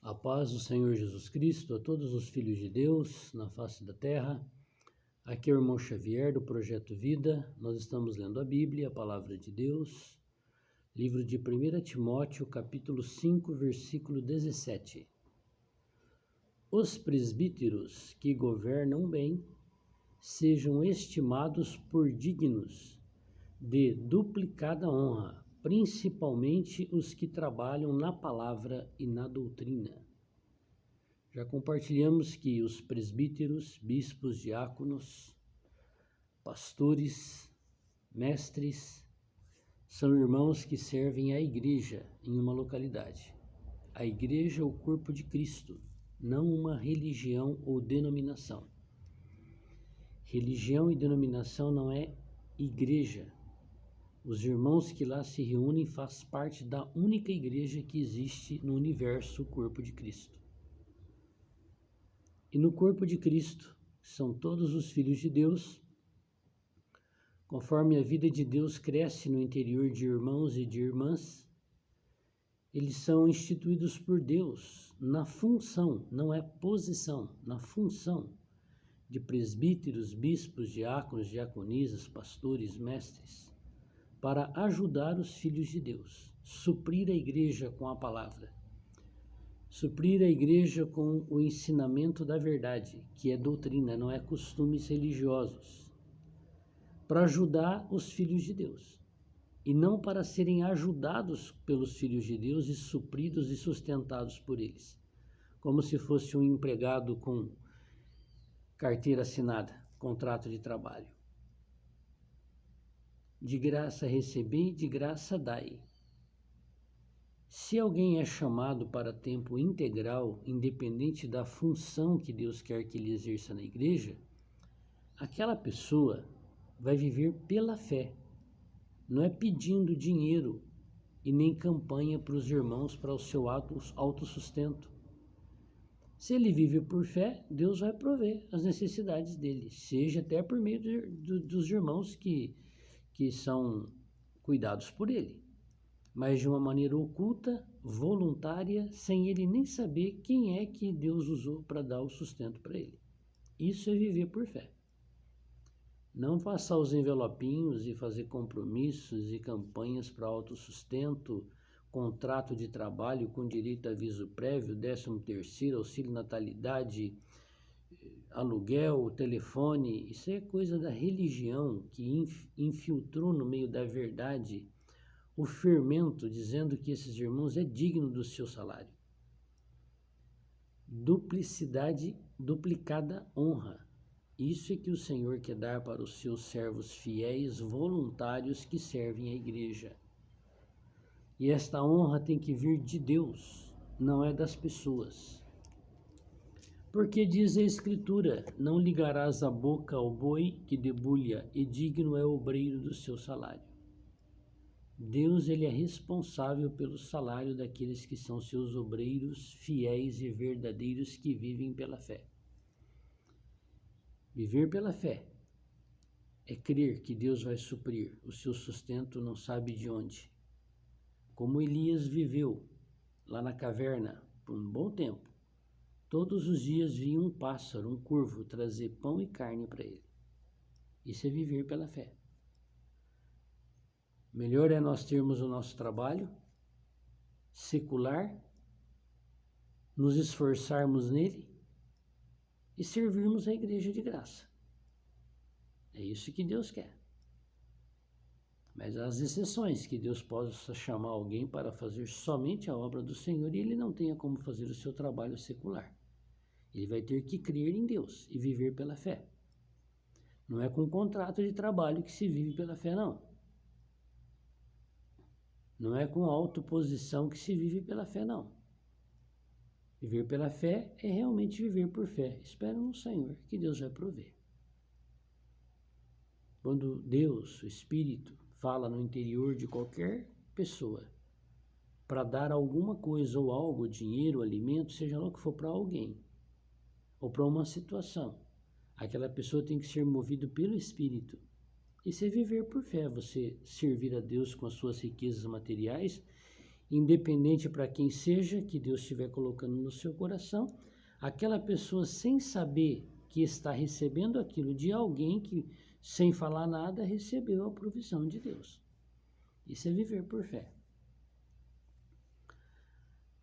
A paz do Senhor Jesus Cristo a todos os filhos de Deus na face da terra. Aqui é o irmão Xavier do Projeto Vida. Nós estamos lendo a Bíblia, a Palavra de Deus, livro de 1 Timóteo, capítulo 5, versículo 17. Os presbíteros que governam bem sejam estimados por dignos de duplicada honra, principalmente os que trabalham na palavra e na doutrina. Já compartilhamos que os presbíteros, bispos, diáconos, pastores, mestres, são irmãos que servem à igreja em uma localidade. A igreja é o corpo de Cristo, não uma religião ou denominação. Religião e denominação não é igreja. Os irmãos que lá se reúnem fazem parte da única igreja que existe no universo, o corpo de Cristo. E no corpo de Cristo são todos os filhos de Deus. Conforme a vida de Deus cresce no interior de irmãos e de irmãs, eles são instituídos por Deus na função, não é posição, na função de presbíteros, bispos, diáconos, diaconisas, pastores, mestres, para ajudar os filhos de Deus, suprir a igreja com a palavra, suprir a igreja com o ensinamento da verdade, que é doutrina, não é costumes religiosos, para ajudar os filhos de Deus, e não para serem ajudados pelos filhos de Deus e supridos e sustentados por eles, como se fosse um empregado com carteira assinada, contrato de trabalho. De graça recebi, de graça dai. Se alguém é chamado para tempo integral, independente da função que Deus quer que ele exerça na igreja, aquela pessoa vai viver pela fé. Não é pedindo dinheiro e nem campanha para os irmãos para o seu autossustento. Se ele vive por fé, Deus vai prover as necessidades dele, seja até por meio dos irmãos que são cuidados por ele, mas de uma maneira oculta, voluntária, sem ele nem saber quem é que Deus usou para dar o sustento para ele. Isso é viver por fé. Não passar os envelopinhos e fazer compromissos e campanhas para autossustento, contrato de trabalho com direito a aviso prévio, 13º, auxílio natalidade, aluguel, telefone. Isso é coisa da religião que infiltrou no meio da verdade o fermento, dizendo que esses irmãos é digno do seu salário. Duplicidade, duplicada honra. Isso é que o Senhor quer dar para os seus servos fiéis, voluntários que servem a igreja. E esta honra tem que vir de Deus, não é das pessoas. Porque diz a Escritura, não ligarás a boca ao boi que debulha, e digno é o obreiro do seu salário. Deus, ele é responsável pelo salário daqueles que são seus obreiros fiéis e verdadeiros que vivem pela fé. Viver pela fé é crer que Deus vai suprir o seu sustento, não sabe de onde. Como Elias viveu lá na caverna por um bom tempo, todos os dias vinha um pássaro, um corvo, trazer pão e carne para ele. Isso é viver pela fé. Melhor é nós termos o nosso trabalho secular, nos esforçarmos nele e servirmos a igreja de graça. É isso que Deus quer. Mas há as exceções, que Deus possa chamar alguém para fazer somente a obra do Senhor e ele não tenha como fazer o seu trabalho secular. Ele vai ter que crer em Deus e viver pela fé. Não é com contrato de trabalho que se vive pela fé, não. Não é com autoposição que se vive pela fé, não. Viver pela fé é realmente viver por fé. Espera no Senhor, que Deus vai prover. Quando Deus, o Espírito, fala no interior de qualquer pessoa para dar alguma coisa ou algo, dinheiro, alimento, seja lá o que for para alguém, ou para uma situação, aquela pessoa tem que ser movida pelo Espírito. Isso é viver por fé, você servir a Deus com as suas riquezas materiais independente para quem seja, que Deus estiver colocando no seu coração, aquela pessoa sem saber que está recebendo aquilo de alguém que, sem falar nada, recebeu a provisão de Deus. Isso é viver por fé.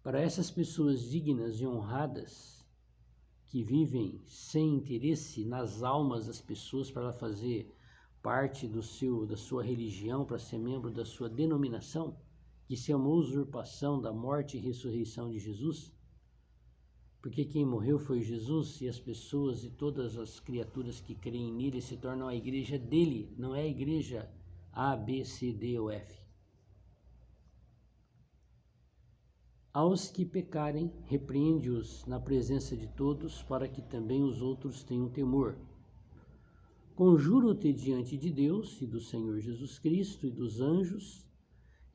Para essas pessoas dignas e honradas, que vivem sem interesse nas almas das pessoas para ela fazer parte da sua religião, para ser membro da sua denominação, que isso é uma usurpação da morte e ressurreição de Jesus, porque quem morreu foi Jesus e as pessoas e todas as criaturas que creem nele se tornam a igreja dele, não é a igreja A, B, C, D ou F. Aos que pecarem, repreende-os na presença de todos, para que também os outros tenham temor. Conjuro-te diante de Deus e do Senhor Jesus Cristo e dos anjos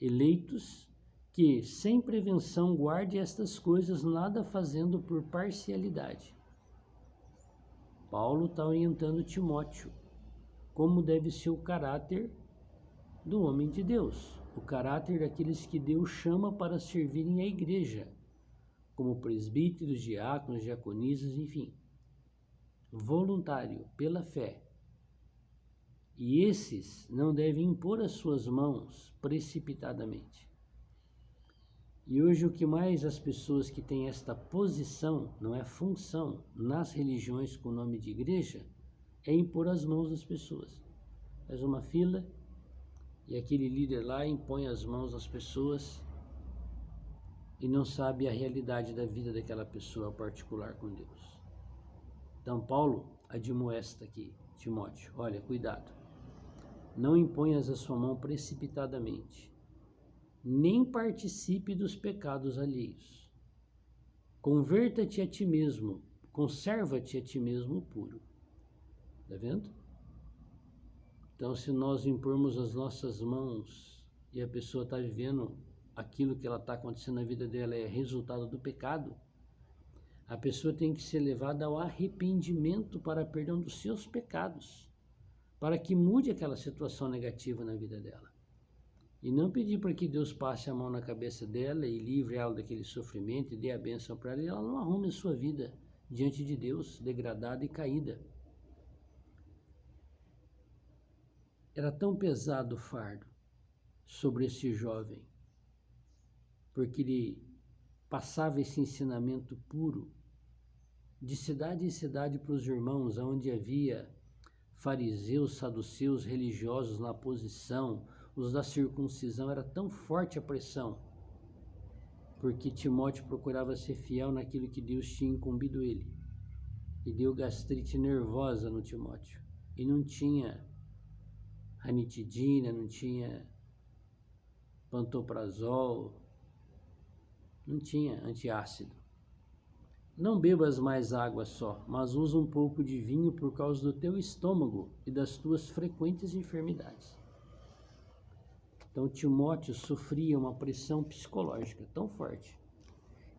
eleitos, que, sem prevenção, guarde estas coisas, nada fazendo por parcialidade. Paulo está orientando Timóteo como deve ser o caráter do homem de Deus, o caráter daqueles que Deus chama para servirem a igreja, como presbíteros, diáconos, diaconisas, enfim, voluntário, pela fé. E esses não devem impor as suas mãos precipitadamente. E hoje o que mais as pessoas que têm esta posição, não é função, nas religiões com o nome de igreja, é impor as mãos das pessoas. Faz uma fila e aquele líder lá impõe as mãos às pessoas e não sabe a realidade da vida daquela pessoa particular com Deus. Então Paulo admoesta aqui, Timóteo, olha, cuidado, não imponhas a sua mão precipitadamente, nem participe dos pecados alheios. Converta-te a ti mesmo, conserva-te a ti mesmo puro. Está vendo? Então, se nós impormos as nossas mãos e a pessoa está vivendo aquilo que ela está acontecendo na vida dela é resultado do pecado, a pessoa tem que ser levada ao arrependimento para perdão dos seus pecados, para que mude aquela situação negativa na vida dela. E não pedir para que Deus passe a mão na cabeça dela e livre ela daquele sofrimento e dê a bênção para ela, e ela não arrume a sua vida diante de Deus, degradada e caída. Era tão pesado o fardo sobre esse jovem, porque ele passava esse ensinamento puro de cidade em cidade para os irmãos, onde havia fariseus, saduceus, religiosos na posição, os da circuncisão. Era tão forte a pressão, porque Timóteo procurava ser fiel naquilo que Deus tinha incumbido ele, e deu gastrite nervosa no Timóteo, e não tinha ranitidina, não tinha pantoprazol, não tinha antiácido. Não bebas mais água só, mas usa um pouco de vinho por causa do teu estômago e das tuas frequentes enfermidades. Então Timóteo sofria uma pressão psicológica tão forte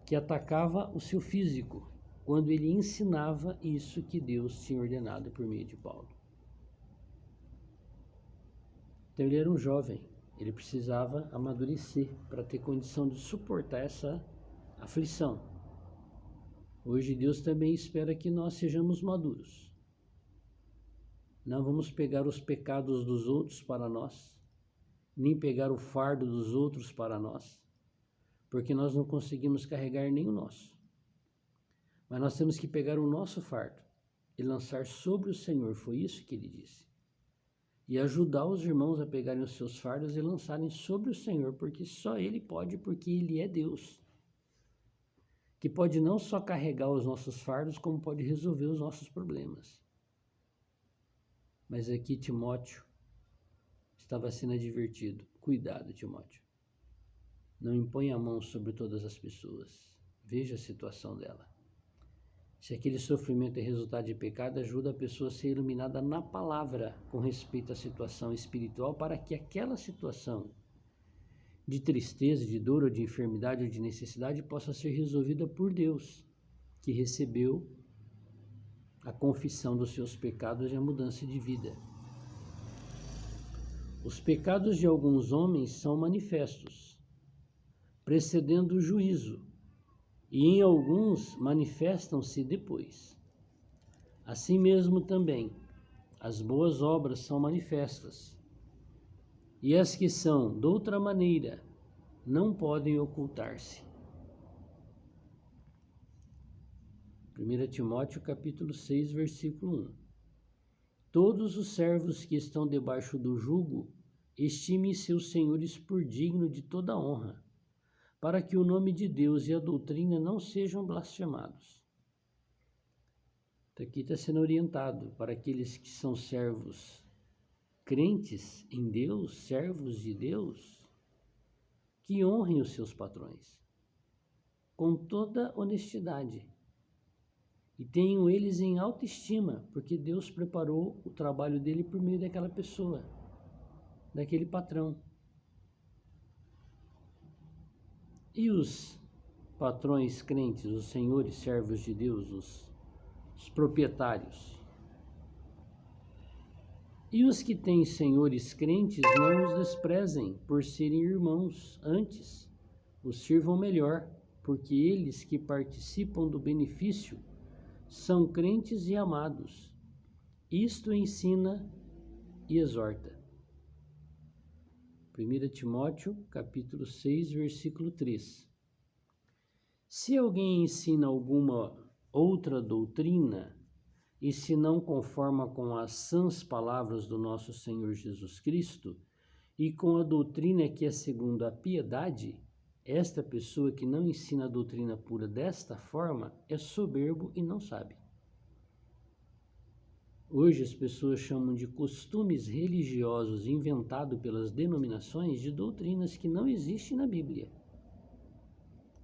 que atacava o seu físico quando ele ensinava isso que Deus tinha ordenado por meio de Paulo. Então ele era um jovem, ele precisava amadurecer para ter condição de suportar essa aflição. Hoje Deus também espera que nós sejamos maduros. Não vamos pegar os pecados dos outros para nós, nem pegar o fardo dos outros para nós, porque nós não conseguimos carregar nem o nosso. Mas nós temos que pegar o nosso fardo e lançar sobre o Senhor, foi isso que ele disse. E ajudar os irmãos a pegarem os seus fardos e lançarem sobre o Senhor, porque só Ele pode, porque Ele é Deus, que pode não só carregar os nossos fardos, como pode resolver os nossos problemas. Mas aqui Timóteo estava sendo advertido. Cuidado, Timóteo. Não imponha a mão sobre todas as pessoas. Veja a situação dela. Se aquele sofrimento é resultado de pecado, ajuda a pessoa a ser iluminada na palavra com respeito à situação espiritual, para que aquela situação de tristeza, de dor, ou de enfermidade, ou de necessidade possa ser resolvida por Deus, que recebeu a confissão dos seus pecados e a mudança de vida. Os pecados de alguns homens são manifestos, precedendo o juízo, e em alguns manifestam-se depois. Assim mesmo também, as boas obras são manifestas, e as que são de outra maneira não podem ocultar-se. 1 Timóteo capítulo 6, versículo 1. Todos os servos que estão debaixo do jugo estimem seus senhores por digno de toda honra, para que o nome de Deus e a doutrina não sejam blasfemados. Aqui está sendo orientado para aqueles que são servos crentes em Deus, servos de Deus, que honrem os seus patrões com toda honestidade e tenham eles em autoestima, porque Deus preparou o trabalho dele por meio daquela pessoa, daquele patrão. E os patrões crentes, os senhores servos de Deus, os proprietários. E os que têm senhores crentes não os desprezem por serem irmãos, antes os sirvam melhor, porque eles que participam do benefício são crentes e amados. Isto ensina e exorta. 1 Timóteo, capítulo 6, versículo 3. Se alguém ensina alguma outra doutrina, e se não conforma com as sãs palavras do nosso Senhor Jesus Cristo, e com a doutrina que é segundo a piedade, esta pessoa que não ensina a doutrina pura desta forma é soberbo e não sabe. Hoje as pessoas chamam de costumes religiosos inventados pelas denominações de doutrinas que não existem na Bíblia.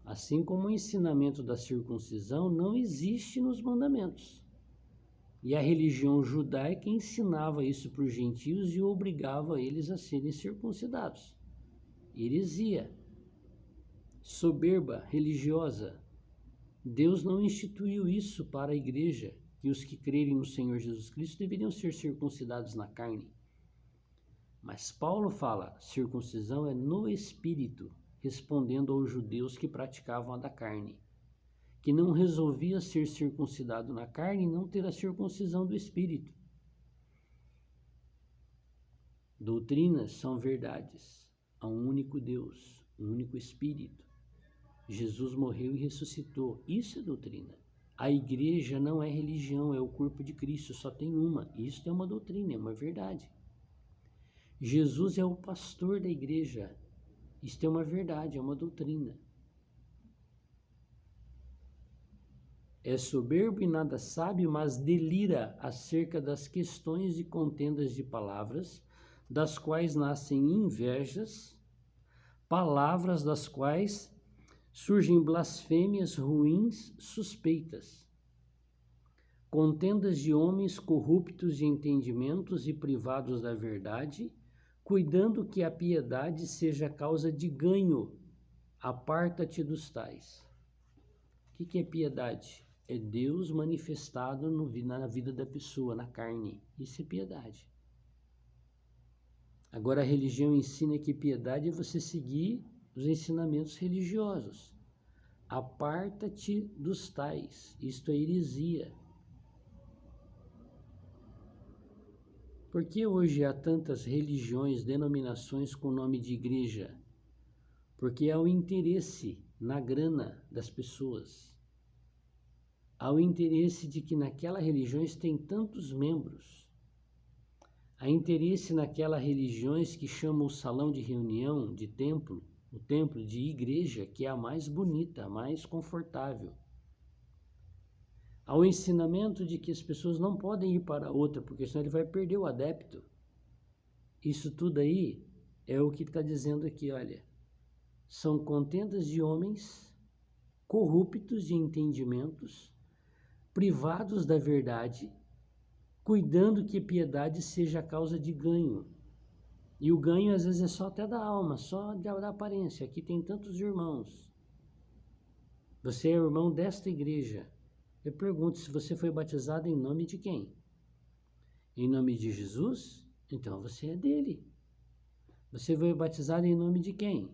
Assim como o ensinamento da circuncisão não existe nos mandamentos. E a religião judaica ensinava isso para os gentios e obrigava eles a serem circuncidados. Heresia, soberba religiosa. Deus não instituiu isso para a igreja, que os que crerem no Senhor Jesus Cristo deveriam ser circuncidados na carne. Mas Paulo fala, circuncisão é no espírito, respondendo aos judeus que praticavam a da carne, que não resolvia ser circuncidado na carne e não ter a circuncisão do espírito. Doutrinas são verdades. Há um único Deus, um único Espírito. Jesus morreu e ressuscitou. Isso é doutrina. A igreja não é religião, é o corpo de Cristo, só tem uma. Isso é uma doutrina, é uma verdade. Jesus é o pastor da igreja. Isto é uma verdade, é uma doutrina. É soberbo e nada sabe, mas delira acerca das questões e contendas de palavras, das quais nascem invejas, palavras das quais surgem blasfêmias ruins, suspeitas, contendas de homens corruptos de entendimentos e privados da verdade, cuidando que a piedade seja causa de ganho. Aparta-te dos tais. O que é piedade? É Deus manifestado na vida da pessoa, na carne. Isso é piedade. Agora a religião ensina que piedade é você seguir os ensinamentos religiosos. Aparta-te dos tais. Isto é heresia. Por que hoje há tantas religiões, denominações com nome de igreja? Porque há o interesse na grana das pessoas. Há o interesse de que naquela religião tem tantos membros. Há interesse naquelas religiões que chamam o salão de reunião de templo, o templo de igreja, que é a mais bonita, a mais confortável. Há o ensinamento de que as pessoas não podem ir para outra, porque senão ele vai perder o adepto. Isso tudo aí é o que está dizendo aqui, olha. São contendas de homens corruptos de entendimentos, privados da verdade, cuidando que piedade seja a causa de ganho. E o ganho às vezes é só até da alma, só da aparência. Aqui tem tantos irmãos. Você é irmão desta igreja. Eu pergunto, se você foi batizado em nome de quem? Em nome de Jesus? Então você é dele. Você foi batizado em nome de quem?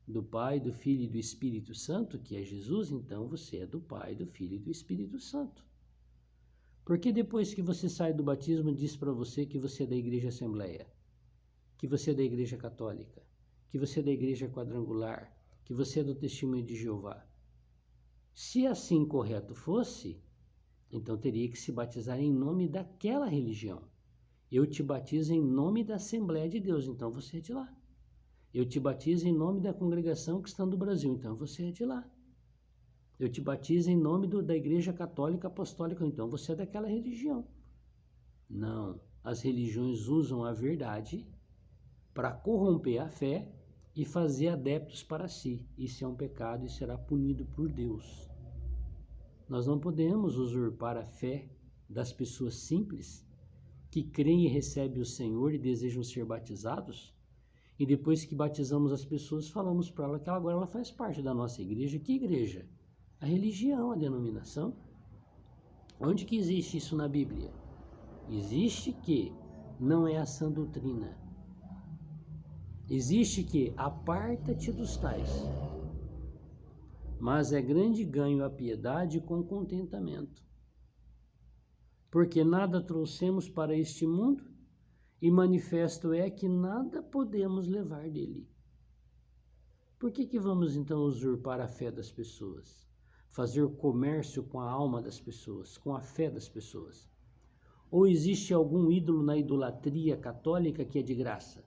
do Pai, do Filho e do Espírito Santo, que é Jesus, então você é do Pai, do Filho e do Espírito Santo. Porque depois que você sai do batismo, diz para você que você é da Igreja Assembleia, que você é da Igreja Católica, que você é da Igreja Quadrangular, que você é do Testemunho de Jeová. Se assim correto fosse, então teria que se batizar em nome daquela religião. Eu te batizo em nome da Assembleia de Deus, então você é de lá. Eu te batizo em nome da congregação cristã do Brasil, então você é de lá. Eu te batizo em nome da Igreja Católica Apostólica, então você é daquela religião. Não, as religiões usam a verdade para corromper a fé e fazer adeptos para si. Isso é um pecado e será punido por Deus. Nós não podemos usurpar a fé das pessoas simples que creem e recebem o Senhor e desejam ser batizados, e depois que batizamos as pessoas, falamos para ela que agora ela faz parte da nossa igreja. Que igreja? A religião, a denominação. Onde que existe isso na Bíblia? Existe que não é a sã doutrina. Existe que aparta-te dos tais. Mas é grande ganho a piedade com contentamento. Porque nada trouxemos para este mundo, e manifesto é que nada podemos levar dele. Por que vamos então usurpar a fé das pessoas? Fazer comércio com a alma das pessoas, com a fé das pessoas? Ou existe algum ídolo na idolatria católica que é de graça?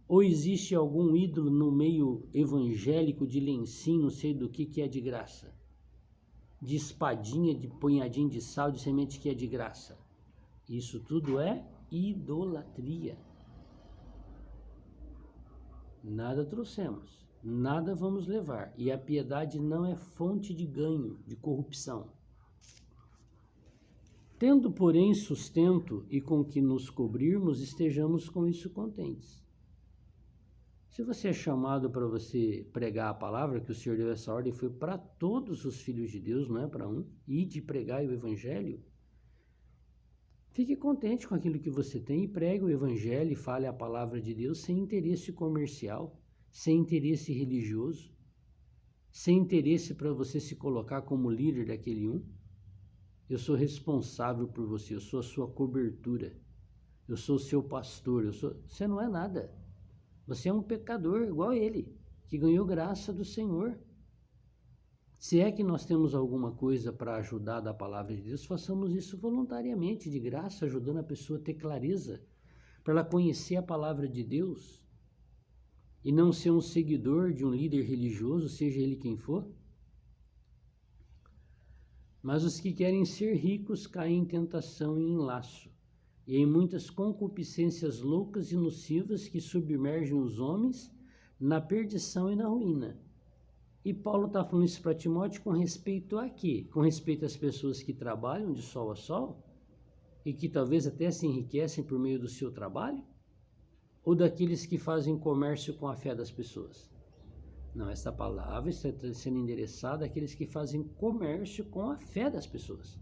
Ou existe algum ídolo no meio evangélico de lencinho, não sei do que é de graça? De espadinha, de punhadinho de sal, de semente que é de graça? Isso tudo é idolatria. Nada trouxemos, nada vamos levar, e a piedade não é fonte de ganho, de corrupção. Tendo, porém, sustento e com que nos cobrirmos, estejamos com isso contentes. Se você é chamado para você pregar a palavra, que o Senhor deu essa ordem, foi para todos os filhos de Deus, não é para um, e de pregar o Evangelho, fique contente com aquilo que você tem e pregue o Evangelho e fale a palavra de Deus sem interesse comercial, sem interesse religioso, sem interesse para você se colocar como líder daquele um. Eu sou responsável por você, eu sou a sua cobertura, eu sou o seu pastor, você não é nada. Você é um pecador igual a ele, que ganhou graça do Senhor. Se é que nós temos alguma coisa para ajudar da palavra de Deus, façamos isso voluntariamente, de graça, ajudando a pessoa a ter clareza, para ela conhecer a palavra de Deus e não ser um seguidor de um líder religioso, seja ele quem for. Mas os que querem ser ricos caem em tentação e em laço, e em muitas concupiscências loucas e nocivas que submergem os homens na perdição e na ruína. E Paulo está falando isso para Timóteo com respeito a quê? Com respeito às pessoas que trabalham de sol a sol e que talvez até se enriquecem por meio do seu trabalho? Ou daqueles que fazem comércio com a fé das pessoas? Não, essa palavra está sendo endereçada àqueles que fazem comércio com a fé das pessoas.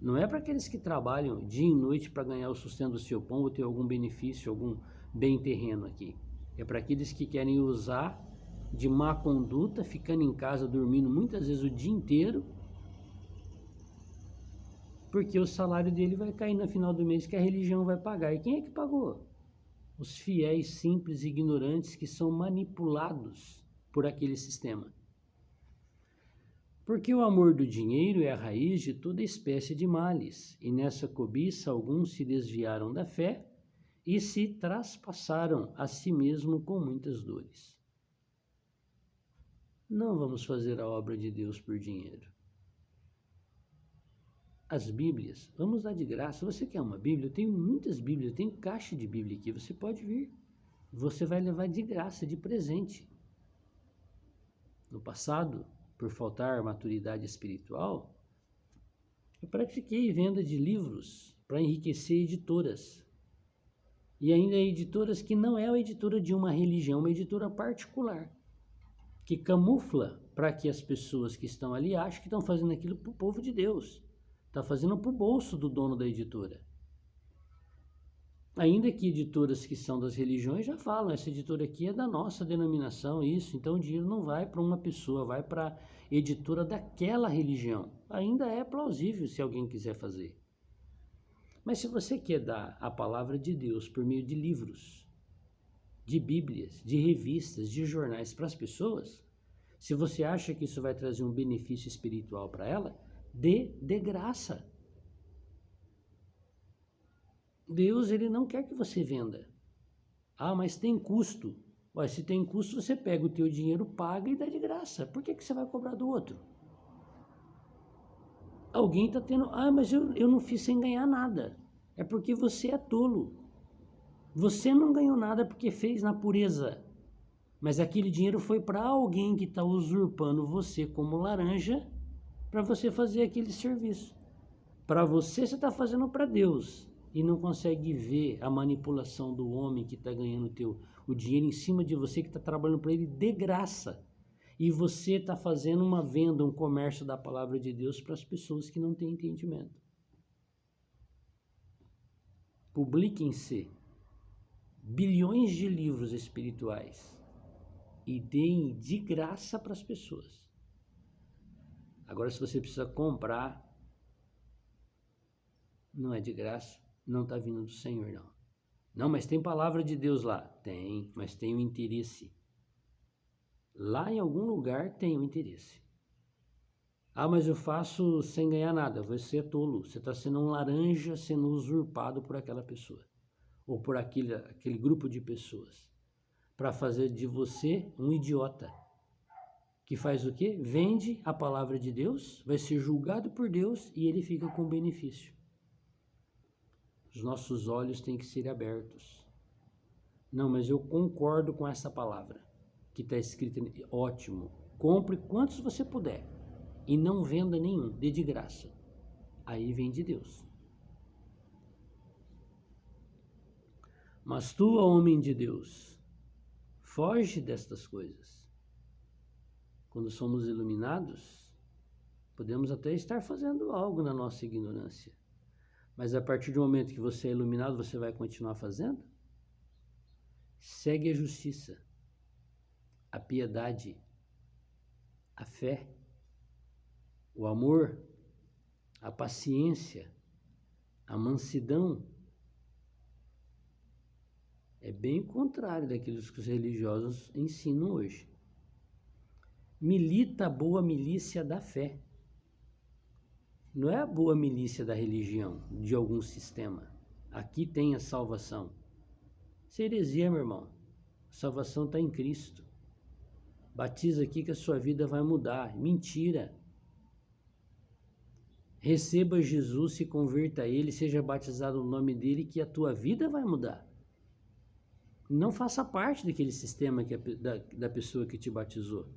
Não é para aqueles que trabalham dia e noite para ganhar o sustento do seu pão ou ter algum benefício, algum bem terreno aqui. É para aqueles que querem usar de má conduta, ficando em casa, dormindo muitas vezes o dia inteiro, porque o salário dele vai cair no final do mês que a religião vai pagar. E quem é que pagou? Os fiéis simples e ignorantes que são manipulados por aquele sistema. Porque o amor do dinheiro é a raiz de toda espécie de males, e nessa cobiça alguns se desviaram da fé e se traspassaram a si mesmo com muitas dores. Não vamos fazer a obra de Deus por dinheiro. As Bíblias, vamos dar de graça. Você quer uma Bíblia? Eu tenho muitas Bíblias, eu tenho caixa de Bíblia aqui, você pode vir. Você vai levar de graça, de presente. No passado, por faltar maturidade espiritual, eu pratiquei venda de livros para enriquecer editoras. E ainda editoras que não é a editora de uma religião, uma editora particular, que camufla para que as pessoas que estão ali achem que estão fazendo aquilo para o povo de Deus. Está fazendo para o bolso do dono da editora. Ainda que editoras que são das religiões já falam, essa editora aqui é da nossa denominação, isso, então o dinheiro não vai para uma pessoa, vai para a editora daquela religião. Ainda é plausível se alguém quiser fazer. Mas se você quer dar a palavra de Deus por meio de livros, de bíblias, de revistas, de jornais para as pessoas, se você acha que isso vai trazer um benefício espiritual para ela, dê de graça. Deus, ele não quer que você venda. Ah, mas tem custo. Ué, se tem custo, você pega o teu dinheiro, paga e dá de graça. Por que você vai cobrar do outro? Alguém está tendo... Ah, mas eu não fiz sem ganhar nada. É porque você é tolo. Você não ganhou nada porque fez na pureza. Mas aquele dinheiro foi para alguém que está usurpando você como laranja para você fazer aquele serviço. Para você está fazendo para Deus. E não consegue ver a manipulação do homem que está ganhando o dinheiro em cima de você, que está trabalhando para ele de graça. E você está fazendo uma venda, um comércio da palavra de Deus para as pessoas que não têm entendimento. Publiquem-se bilhões de livros espirituais e deem de graça para as pessoas. Agora, se você precisa comprar, não é de graça. Não está vindo do Senhor, não. Não, mas tem palavra de Deus lá. Tem, mas tem um interesse. Lá em algum lugar tem um interesse. Ah, mas eu faço sem ganhar nada. Você é tolo. Você está sendo um laranja sendo usurpado por aquela pessoa. Ou por aquele grupo de pessoas. Para fazer de você um idiota. Que faz o quê? Vende a palavra de Deus, vai ser julgado por Deus e ele fica com benefício. Os nossos olhos têm que ser abertos. Não, mas eu concordo com essa palavra que está escrita. Ótimo. Compre quantos você puder e não venda nenhum, dê de graça. Aí vem de Deus. Mas tu, homem de Deus, foge destas coisas. Quando somos iluminados, podemos até estar fazendo algo na nossa ignorância. Mas a partir do momento que você é iluminado, você vai continuar fazendo? Segue a justiça, a piedade, a fé, o amor, a paciência, a mansidão. É bem o contrário daquilo que os religiosos ensinam hoje. Milita a boa milícia da fé. Não é a boa milícia da religião, de algum sistema. Aqui tem a salvação. Isso é heresia, meu irmão. A salvação está em Cristo. Batiza aqui que a sua vida vai mudar. Mentira. Receba Jesus, se converta a Ele, seja batizado no nome dEle, que a tua vida vai mudar. Não faça parte daquele sistema da pessoa que te batizou.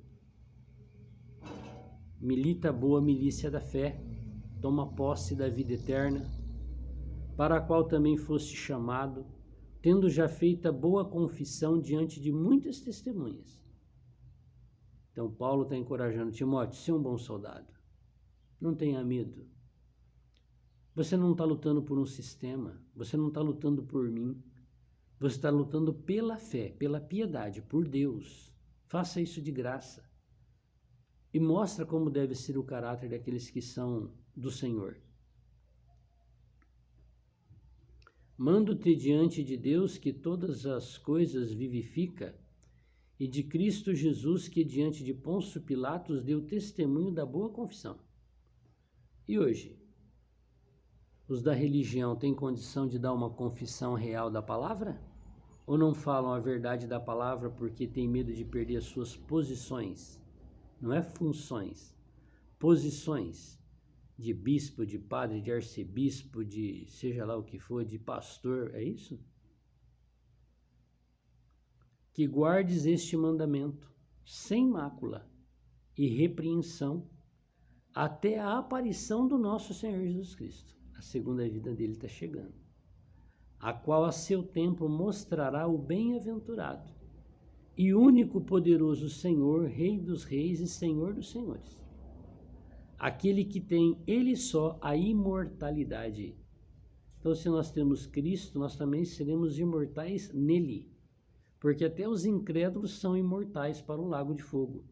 Milita a boa milícia da fé. Toma posse da vida eterna, para a qual também foste chamado, tendo já feita boa confissão diante de muitas testemunhas. Então Paulo está encorajando Timóteo, seja um bom soldado. Não tenha medo. Você não está lutando por um sistema, você não está lutando por mim, você está lutando pela fé, pela piedade, por Deus. Faça isso de graça. E mostra como deve ser o caráter daqueles que são do Senhor. Mando-te diante de Deus que todas as coisas vivifica e de Cristo Jesus que diante de Pôncio Pilatos deu testemunho da boa confissão. E hoje, os da religião têm condição de dar uma confissão real da palavra? Ou não falam a verdade da palavra porque têm medo de perder as suas posições? Não é funções, posições de bispo, de padre, de arcebispo, de seja lá o que for, de pastor, é isso? Que guardes este mandamento sem mácula e repreensão até a aparição do nosso Senhor Jesus Cristo. A segunda vida dele está chegando, a qual a seu tempo mostrará o bem-aventurado e único poderoso Senhor, Rei dos reis e Senhor dos senhores, aquele que tem ele só a imortalidade Então, se nós temos Cristo, nós também seremos imortais nele, porque até os incrédulos são imortais para o lago de fogo.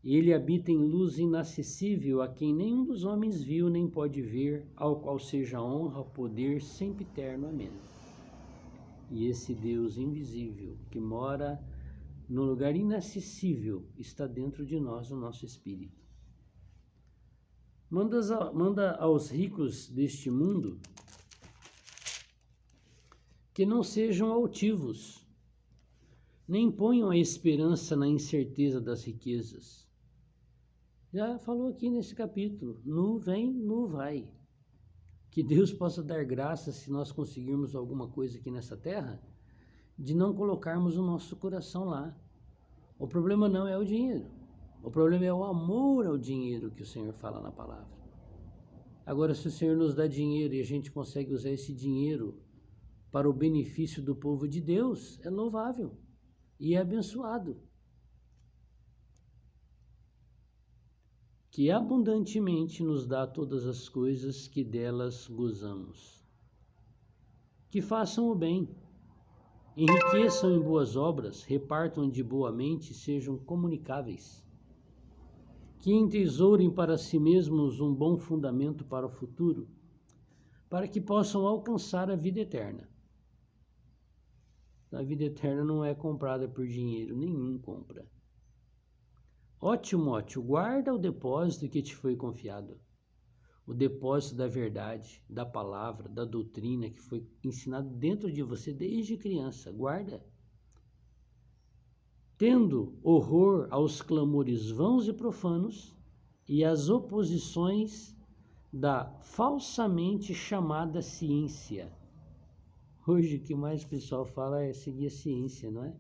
Ele habita em luz inacessível, a quem nenhum dos homens viu nem pode ver, ao qual seja honra, poder, sempre eterno. Amém. E esse Deus invisível, que mora no lugar inacessível, está dentro de nós, no nosso espírito. Manda aos ricos deste mundo que não sejam altivos, nem ponham a esperança na incerteza das riquezas. Já falou aqui nesse capítulo, nu vem, nu vai. Que Deus possa dar graça, se nós conseguirmos alguma coisa aqui nessa terra, de não colocarmos o nosso coração lá. O problema não é o dinheiro, o problema é o amor ao dinheiro que o Senhor fala na palavra. Agora, se o Senhor nos dá dinheiro e a gente consegue usar esse dinheiro para o benefício do povo de Deus, é louvável e é abençoado. Que abundantemente nos dá todas as coisas que delas gozamos. Que façam o bem, enriqueçam em boas obras, repartam de boa mente, sejam comunicáveis. Que entesourem para si mesmos um bom fundamento para o futuro, para que possam alcançar a vida eterna. A vida eterna não é comprada por dinheiro, nenhum compra. Ó Timóteo, guarda o depósito que te foi confiado, o depósito da verdade, da palavra, da doutrina que foi ensinado dentro de você desde criança. Guarda. Tendo horror aos clamores vãos e profanos e às oposições da falsamente chamada ciência. Hoje o que mais o pessoal fala é seguir a ciência, não é?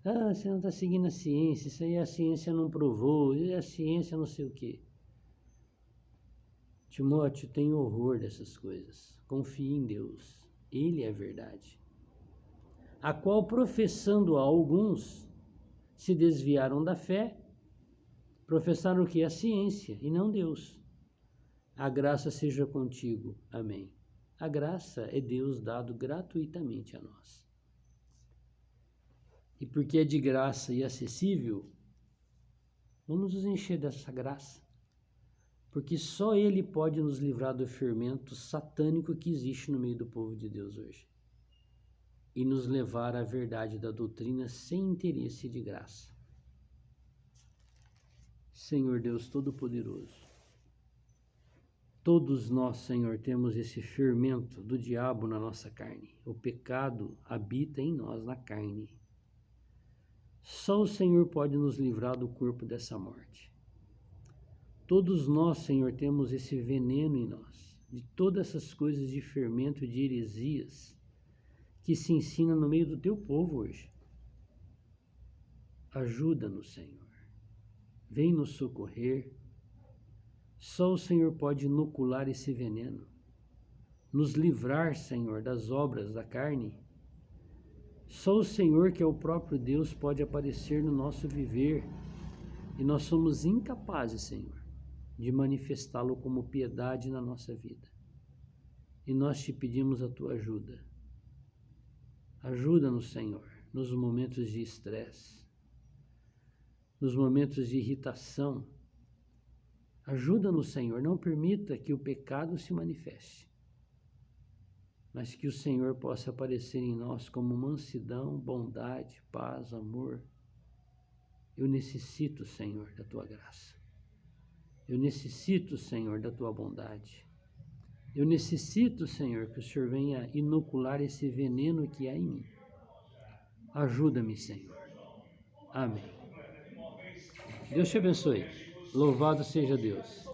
Ah, você não está seguindo a ciência, isso aí a ciência não provou, e a ciência não sei o quê. Timóteo, tem horror dessas coisas. Confie em Deus, Ele é a verdade. A qual, professando a alguns, se desviaram da fé, professaram o que? A ciência, e não Deus. A graça seja contigo. Amém. A graça é Deus dado gratuitamente a nós. E porque é de graça e acessível, vamos nos encher dessa graça. Porque só Ele pode nos livrar do fermento satânico que existe no meio do povo de Deus hoje. E nos levar à verdade da doutrina sem interesse de graça. Senhor Deus Todo-Poderoso, todos nós, Senhor, temos esse fermento do diabo na nossa carne. O pecado habita em nós, na carne. Só o Senhor pode nos livrar do corpo dessa morte. Todos nós, Senhor, temos esse veneno em nós, de todas essas coisas de fermento, de heresias, que se ensina no meio do teu povo hoje. Ajuda-nos, Senhor. Vem nos socorrer. Só o Senhor pode inocular esse veneno, nos livrar, Senhor, das obras da carne. Só o Senhor, que é o próprio Deus, pode aparecer no nosso viver, e nós somos incapazes, Senhor, de manifestá-lo como piedade na nossa vida. E nós te pedimos a tua ajuda. Ajuda-nos, Senhor, nos momentos de estresse, nos momentos de irritação. Ajuda-nos, Senhor, não permita que o pecado se manifeste, mas que o Senhor possa aparecer em nós como mansidão, bondade, paz, amor. Eu necessito, Senhor, da tua graça. Eu necessito, Senhor, da tua bondade. Eu necessito, Senhor, que o Senhor venha inocular esse veneno que há em mim. Ajuda-me, Senhor. Amém. Deus te abençoe. Louvado seja Deus.